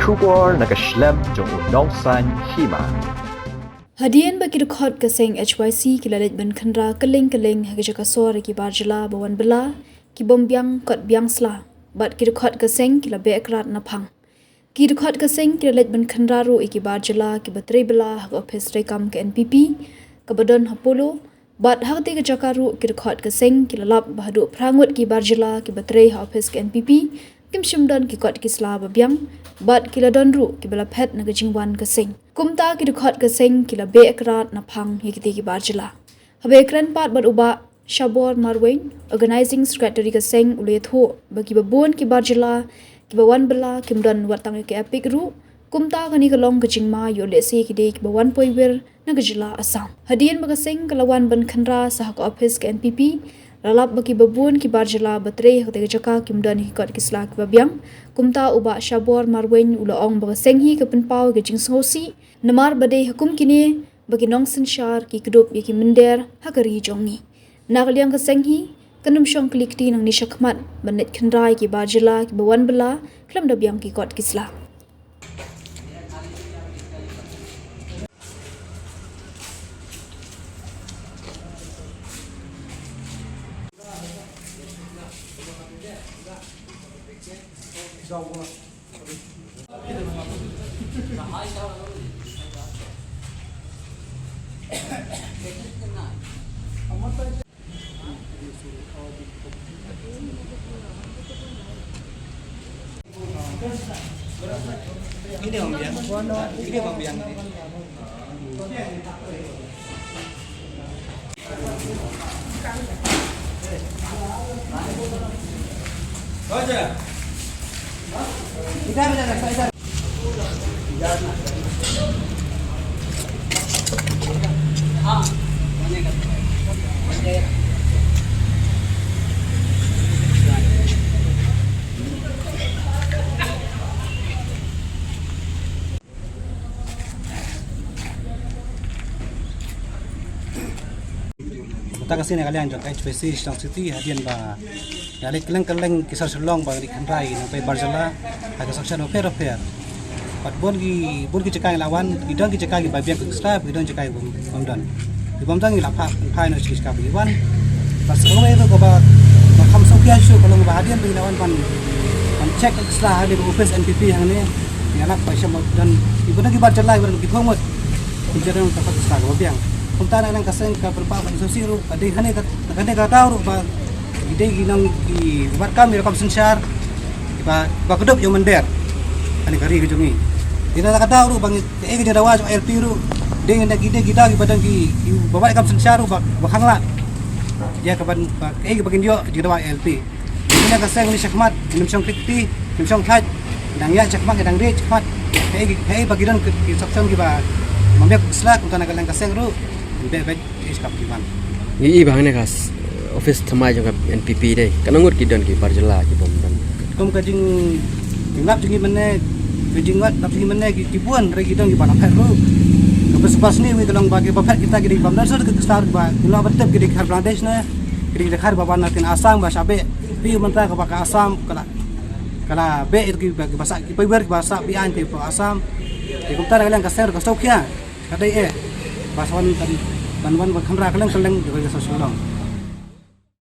Shubor nakaslem jong Nongsan Hima. Hadian bagi rekod keseng HYC kilalit ben khandra keleng-keleng hagi jaka sore ki barjala bawan bela ki bombyang kot byang sla bat ki rekod keseng kila be ekrat na phang ki rekod keseng kilalit ben khandra ru iki barjala ki batrei bela hag Ophis rekam ke NPP ke badan hapolo bat hag te jaka ru ki rekod keseng kilalap bahadu prangut ki barjala ki batrei Ophis ke NPP kim shimdan ki kot ki sla babyang bat kila donru ki bala phet na gajingwan keseng kumta ki rekod keseng kila be ekrat na phang hikiti ki barjala habe ekran pat bat uba shabor marwain organizing secretary keseng ule tho bagi babon ki barjala ki bawan bela kimdan watang ki epic ru kumta kani kalong gajingma yo le se ki de ki bawan poiwer na gajila asam hadien bagaseng kalawan ban khandra sah ko Ophis ke NPP lalap bagi babun ki barjala batrei hak tega jaka kimdan hi kot kisla ki babyang kumta uba shabor marwen ula ong baga senghi ke penpau ke jing sosi namar badai hukum kini bagi Nongsynshar ki Kdup ki Mynder hakari jongi nagliang ke senghi kanum syong klikti nang nishakmat banit khandrai ki barjala ki bawan bela klam dabyang ki kot kisla Ini membiang. Roger. Kita kita kasih kalian jok HPC Stone City hadian ba dari keleng-keleng kisar sulong ba di khandrai sampai barjala ada section oper pat bon ki cekai lawan idang ki cekai ba biak staff idang cekai bomdan di bomdan ki lapa pai no chis ka biwan pas kalau itu ba kham sokia shu kalau ba hadian bi lawan pan check extra di Ophis NPP yang ni ngalap pa siya dan ibon ki barjala ibon ki thomot ki jarang tapat sta ba biang kumta na nang kaseng ka perpa pa sosiru adi hane ka tahu ba ide ginang ki buat kami rekam Nongsynshar ba Kdup yung Mynder ani kari ke jungi ida ka tahu bang e ke dawa LP ru ding na gide kita ki badang ki bawa rekam Nongsynshar ba khangla ya ka ban e ke bagin dio di dawa LP ina kaseng ni syakmat nim syong klikti nim syong khat dang ya syakmat dang de syakmat e bagidan ki section ki ba mambiak slak untuk nak lang kaseng ru bebek iskap kiman i bahane kas Ophis thamai jong NPP dei kanangut kidon ki barjala ki bomdan kom kajing ngap jingi mene kajing wat tapi mene ki buan re kidon ki bana phet ru pas ni wi tolong bagi phet kita ki bomdan sar ke start ba kilo bertep ki khar Bangladesh na ki khar baba natin asam ba sabe pi mentra ka baka asam kala be ki bahasa ki ber bahasa bi an ti asam ki kumtar lang kaser ka stokya kadai e basawan ban khandra keleng-keleng juga sosial.